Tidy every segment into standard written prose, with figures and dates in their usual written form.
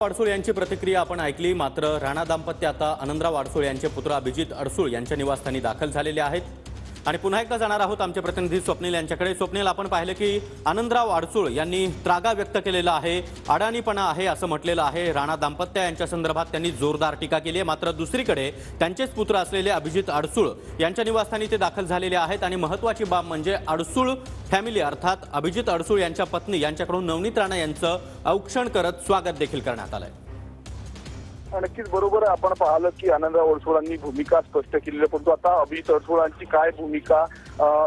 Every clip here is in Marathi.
अडसूळ यांची प्रतिक्रिया आपण ऐकली। मात्र राणा दाम्पत्य आता आनंदराव अडसूळ यांचे पुत्र अभिजित अडसूळ यांच्या निवासस्थानी दाखल झालेले आहेत आणि पुन्हा एकदा जाणार आहोत आमचे प्रतिनिधी स्वप्नील यांच्याकडे। स्वप्नील, आपण पाहिले की आनंदराव अडसूळ यांनी त्रागा व्यक्त केलेला आहे, अडाणीपणा आहे असं म्हटलेलं आहे। राणा दाम्पत्य यांच्या संदर्भात त्यांनी जोरदार टीका केली आहे। मात्र दुसरीकडे त्यांचेच पुत्र असलेले अभिजित अडसूळ यांच्या निवासस्थानी ते दाखल झालेले आहेत आणि महत्त्वाची बाब म्हणजे अडसूळ फॅमिली अर्थात अभिजित अडसूळ यांच्या पत्नी यांच्याकडून नवनीत राणा यांचं औक्षण करत स्वागत देखील करण्यात आलंय। नक्कीच बरोबर आहे। आपण पाहिलं की आनंदराव अडसूळांनी भूमिका स्पष्ट केलेली आहे, परंतु आता अभिजित अडसूळांची काय भूमिका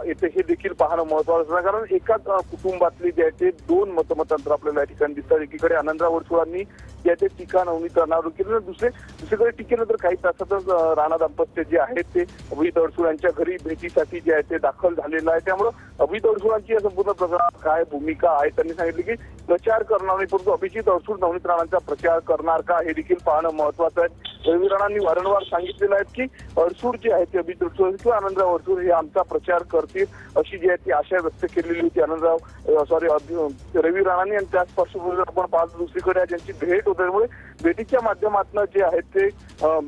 येते हे देखील पाहणं महत्त्वाचं आहे। कारण एकाच कुटुंबातले जे आहे ते दोन मतमतांतर आपल्याला या ठिकाणी दिसतात। एकीकडे आनंदराव अडसूळांनी जे ते टीका नवनीत राणावर केली, दुसरीकडे टीकेनंतर काही तासातच राणा दाम्पत्य जे आहेत ते अभिजित अडसूळ यांच्या घरी भेटीसाठी जे आहे ते दाखल झालेलं आहे। त्यामुळे अभिजित अडसूळांची या संपूर्ण प्रकरणात काय भूमिका आहे त्यांनी सांगितले की प्रचार करणार नाही, परंतु अभिजित अडसूळ नवनीत राणांचा प्रचार करणार का हे देखील पाहणं महत्त्वाचं आहे। रवी राणांनी वारंवार सांगितलेलं आहे की अडसूळ जे आहे ते अभिजित अडसूळ किंवा आनंदराव अडसूळ हे आमचा प्रचार करतील अशी जी आहे ती आशा व्यक्त केलेली होती रवी राणांनी। आणि त्याच पार्श्वभूमीवर आपण पाहतो दुसरीकडे ज्यांची भेट होते त्यामुळे भेटीच्या माध्यमातून जे आहे ते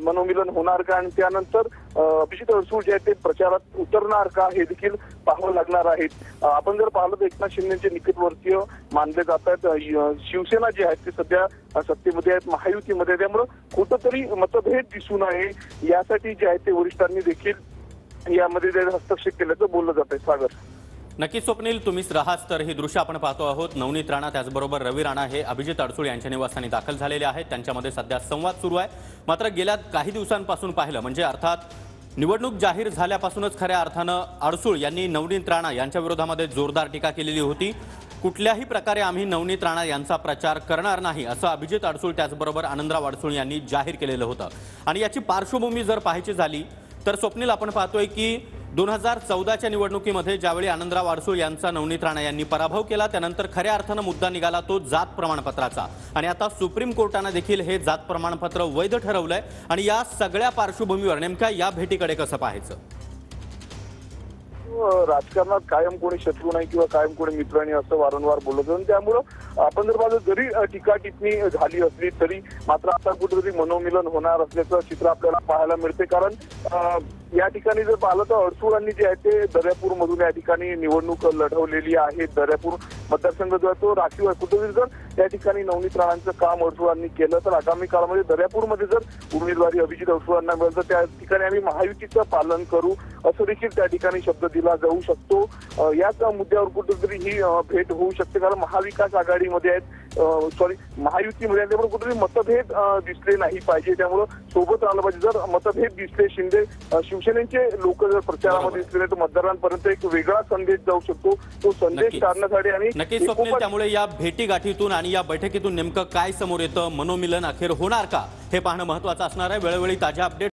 मनोमिलन होणार का आणि त्यानंतर अभिजित अडसूळ जे आहे ते प्रचारात उतरणार का हे देखील पाहावं लागणार आहे। आपण जर पाहिलं तर एकनाथ शिंदेचे निकटवर्तीय मानले जातात। शिवसेना जी आहे ते सध्या सत्तेमध्ये आहेत, महायुतीमध्ये, त्यामुळे कुठंतरी मतभेद दिसू नये यासाठी जे आहे ते वरिष्ठांनी देखील यामध्ये हस्तक्षेप केल्याचं बोललं जात आहे। सागर, नक्कीच स्वप्नील, तुम्हीच राहाच तर ही दृश्य आपण पाहतो आहोत। नवनीत राणा त्याचबरोबर रवी राणा हे अभिजित अडसूळ यांच्या निवासस्थानी दाखल झालेले आहेत। त्यांच्यामध्ये सध्या संवाद सुरू आहे। मात्र गेल्या काही दिवसांपासून पाहिलं म्हणजे अर्थात निवडणूक जाहीर झाल्यापासूनच खऱ्या अर्थानं अडसूळ यांनी नवनीत राणा यांच्या विरोधामध्ये जोरदार टीका केलेली होती। कुठल्याही प्रकारे आम्ही नवनीत राणा यांचा प्रचार करणार नाही असं अभिजित अडसूळ त्याचबरोबर आनंदराव अडसूळ यांनी जाहीर केलेलं होतं। आणि याची पार्श्वभूमी जर पाहायची झाली तर स्वप्नील, आपण पाहतोय की 2014च्या निवडणुकीमध्ये ज्यावेळी आनंदराव अडसूळ यांचा नवनीत राणा यांनी पराभव केला त्यानंतर खऱ्या अर्थानं मुद्दा निघाला तो जात प्रमाणपत्राचा आणि आता सुप्रीम कोर्टाने देखील हे जात प्रमाणपत्र वैध ठरवलंय। आणि या सगळ्या पार्श्वभूमीवर नेमक्या या भेटीकडे कसं पाहायचं? राजकारणात कायम कोणी शत्रू नाही किंवा कायम कोणी मित्र नाही असं वारंवार बोलत होतं। त्यामुळं आपण जर पाहिलं जरी टीका टिप्पणी झाली असली तरी मात्र आता कुठेतरी मनोमिलन होणार असल्याचं चित्र आपल्याला पाहायला मिळते। कारण या ठिकाणी जर पाहिलं तर अडसूळांनी जे आहे ते दर्यापूर मधून या ठिकाणी निवडणूक लढवलेली आहे। दर्यापूर मतदारसंघ जो आहे तो राखीव आहे। कुठेतरी जर या ठिकाणी नवनीत राणांचं काम अडसूळांनी केलं तर आगामी काळामध्ये दर्यापूरमध्ये जर उमेदवारी अभिजित अडसूळांना मिळेल तर त्या ठिकाणी आम्ही महायुतीचं पालन करू असं देखील त्या ठिकाणी शब्द दिला जाऊ शकतो। याच मुद्द्यावर कुठेतरी ही भेट होऊ शकते। कारण महाविकास आघाडीमध्ये आहेत, महायुतीमध्ये, त्यामुळे कुठेतरी मतभेद दिसले नाही पाहिजे। त्यामुळे सोबत राहिलं पाहिजे। जर मतभेद दिसले, शिवसेनेचे लोक जर प्रचारामध्ये दिसले तर मतदारांपर्यंत एक वेगळा संदेश जाऊ शकतो। तो संदेश टाळण्यासाठी आणि नक्कीच स्वप्नील, त्यामुळे या भेटीगाठीतून आणि या बैठकीतून नेमकं काय समोर येतं, मनोमिलन अखेर होणार का हे पाहणं महत्त्वाचं असणार आहे। वेळोवेळी ताज्या अपडेट